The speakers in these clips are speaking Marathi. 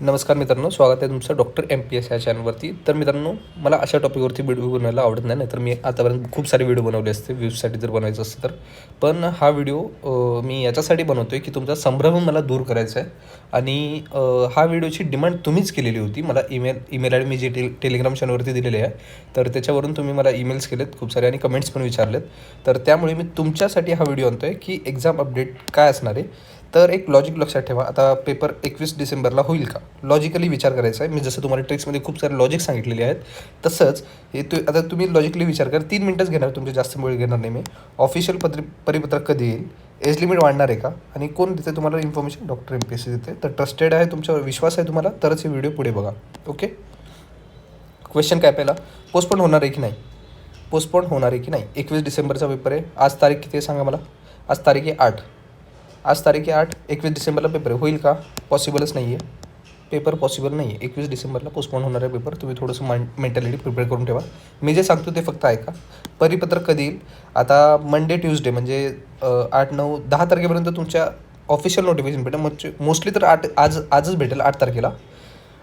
नमस्कार मित्रांनो, स्वागत आहे तुमचं डॉक्टर MPS या चॅनलवरती. तर मित्रांनो, मला अशा टॉपिकवरती व्हिडिओ बनवायला आवडत नाही. नाहीतर मी आतापर्यंत खूप सारे व्हिडिओ बनवले असते व्ह्यूजसाठी जर बनायचं असतं तर. पण हा व्हिडिओ मी याच्यासाठी बनवतो आहे की तुमचा संभ्रम मला दूर करायचा आहे. आणि हा व्हिडिओची डिमांड तुम्हीच केलेली होती. मला ईमेल आय डी मी जे टेलिग्राम चॅनलवरती दिलेले आहे, तर त्याच्यावरून तुम्ही मला ईमेल्स केलेत खूप सारे आणि कमेंट्स पण विचारलेत. तर त्यामुळे मी तुमच्यासाठी हा व्हिडिओ आणतो आहे की एक्झाम अपडेट काय असणार आहे. तर एक लॉजिक लक्षात ठेवा. आता पेपर 21 डिसेंबरला होईल का? लॉजिकली विचार करायचा आहे. मी जसं तुम्हाला ट्रिक्समध्ये खूप सारे लॉजिक सांगितलेले आहेत, तसंच हे आता तुम्ही लॉजिकली विचार करा. 3 मिनटंच घेणार, तुमचे जास्त वेळ घेणार नाही मी. ऑफिशियल परिपत्रक कधी येईल? एज लिमिट वाढणार आहे का? आणि कोण देते तुम्हाला इन्फॉर्मेशन? डॉक्टर MPS देते. तर ट्रस्टेड आहे, तुमच्यावर विश्वास आहे तुम्हाला, तरच हे व्हिडिओ पुढे बघा. ओके. क्वेश्चन काय पहिला, पोस्टपोन होणार आहे की नाही? पोस्टपोन होणार आहे की नाही? 21 डिसेंबरचा पेपर आहे. आज तारीख किती आहे सांगा मला? आज तारीख आहे 8. आज तारीख आहे 8. 21 डिसेंबरला पेपर आहे. होईल का? पॉसिबलच नाही आहे. पेपर पॉसिबल नाही आहे. 21 डिसेंबरला पोस्टपोन होणार आहे पेपर. तुम्ही थोडंसं मेंटॅलिटी प्रिपेअर करून ठेवा. मी जे सांगतो ते फक्त ऐका. परिपत्रक कधी येईल? आता मंडे ट्यूजडे म्हणजे 8, 9, 10 तारखेपर्यंत तुमच्या ऑफिशियल नोटिफिकेशन भेटेल. म्हणजे मोस्टली तर आजच भेटेल 8 तारखेला.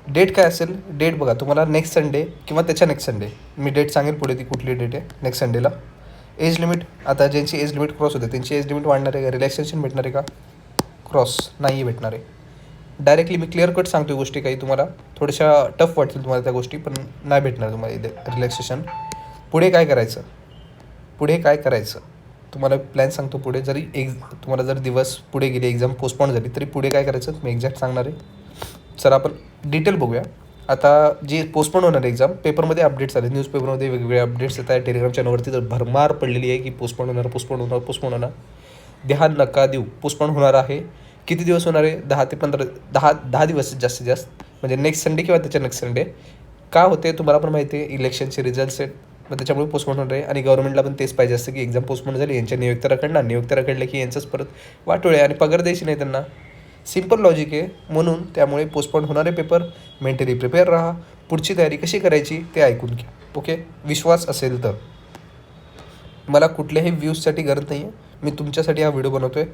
डेट काय असेल? डेट बघा, तुम्हाला नेक्स्ट संडे किंवा त्याच्या नेक्स्ट संडे, मी डेट सांगेल पुढे ती कुठली डेट आहे नेक्स्ट संडेला. एज लिमिट, आता ज्यांची एज लिमिट क्रॉस होते त्यांची एज लिमिट वाढणार आहे का? रिलॅक्सेशन भेटणार आहे का? क्रॉस नाही भेटणार आहे. डायरेक्टली मी क्लिअर कट सांगतो गोष्टी, काही तुम्हाला थोड्याशा टफ वाटतील तुम्हाला त्या गोष्टी, पण नाही भेटणार तुम्हाला इथे रिलॅक्सेशन. पुढे काय करायचं? पुढे काय करायचं तुम्हाला प्लॅन सांगतो. पुढे जरी तुम्हाला जर दिवस पुढे गेले, एक्झाम पोस्टपोन झाली, तरी पुढे काय करायचं मी एक्झॅक्ट सांगणार आहे. सर आपण डिटेल बघूया. आता जे पोस्टपोन होणार आहे एक्झाम, पेपरमध्ये अपडेट्स आले, न्यूजपेपरमध्ये वेगवेगळे अपडेट्स येत आहेत. टेलिग्राम चॅनलवरती तर भरमार पडलेली आहे की पोस्टपोन होणार. ध्यान नका देऊ, पोस्टपोन होणार आहे. किती दिवस होणार आहे? 10 ते 15, 10 दिवस जास्तीत जास्त, म्हणजे नेक्स्ट संडे किंवा त्याच्या नेक्स्ट संडे. का होते तुम्हाला पण माहिती आहे, इलेक्शनचे रिझल्ट्स आहेत, मग त्याच्यामुळे पोस्टपोन होणार आहे. आणि गव्हर्नमेंटला पण तेच पाहिजे असतं की एक्झाम पोस्टपोन झाली, यांच्या नियुक्त्या रखडल्या की यांचंच परत वाटोळे आणि पगार द्यायची नाही त्यांना. सिम्पल लॉजिक आहे. म्हणून त्यामुळे पोस्टपोन होणारे पेपर, मेंटली प्रिपेअर राहा. पुढची तयारी कशी करायची ते ऐकून घ्या. ओके. विश्वास असेल तर. मला कुठल्याही व्ह्यूजसाठी गरज नाही आहे, मी तुमच्यासाठी हा व्हिडिओ बनवतो आहे.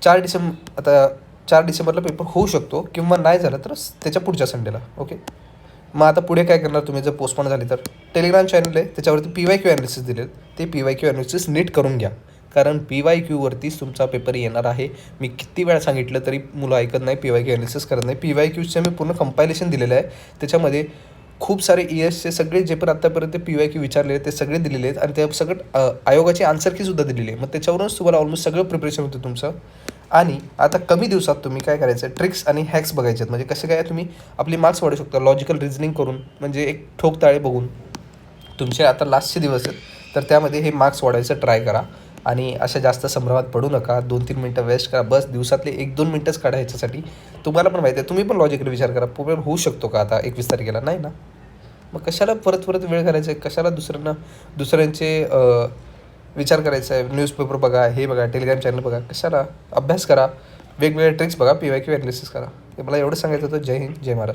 4 डिसेंबरला पेपर होऊ शकतो किंवा नाही झालं तर त्याच्या पुढच्या संडेला. ओके. मग आता पुढे काय करणार तुम्ही जर पोस्टपोन झाली तर? टेलिग्राम चॅनल आहे, त्याच्यावरती PYQ ॲनालिसिस दिलेत. ते PYQ ॲनालिसिस नीट करून घ्या, कारण PYQवरतीच तुमचा पेपर येणार आहे. मी किती वेळा सांगितलं तरी मुलं ऐकत नाही, PYQ ॲनालिसिस करत नाही. PYQचं मी पूर्ण कंपायलेशन दिलेलं आहे. त्याच्यामध्ये खूप सारे इयर्सचे सगळे जे पण आत्तापर्यंत PYQ विचारले ते सगळे दिलेले आहेत. आणि ते सगळं आयोगाची आन्सर कीसुद्धा दिलेली आहे. मग त्याच्यावरूनच तुम्हाला ऑलमोस्ट सगळं प्रिपरेशन होतं तुमचं. आणि आता कमी दिवसात तुम्ही काय करायचं, ट्रिक्स आणि हॅक्स बघायचे आहेत. म्हणजे कसं काय तुम्ही आपली मार्क्स वाढू शकता लॉजिकल रिझनिंग करून, म्हणजे एक ठोकताळे बघून. तुमचे आता लास्टचे दिवस आहेत, तर त्यामध्ये हे मार्क्स वाढवायचं ट्राय करा. आणि अशा जास्त संभ्रमात पडू नका. 2-3 मिनटं वेस्ट करा, बस दिवसातले 1-2 मिनटंच काढा ह्याच्यासाठी. तुम्हाला पण माहिती आहे, तुम्ही पण लॉजिकली विचार करा, पेपर होऊ शकतो का आता 21 तारखेला? नाही ना. मग कशाला परत वेळ करायचा आहे? कशाला दुसऱ्यांचे विचार करायचा आहे? न्यूजपेपर बघा, हे बघा, टेलिग्राम चॅनल बघा, कशाला? अभ्यास करा, वेगवेगळ्या ट्रिक्स बघा, PYQ ॲनालिसिस करा. हे मला एवढं सांगायचं होतं. जय हिंद, जय महाराष्ट्र.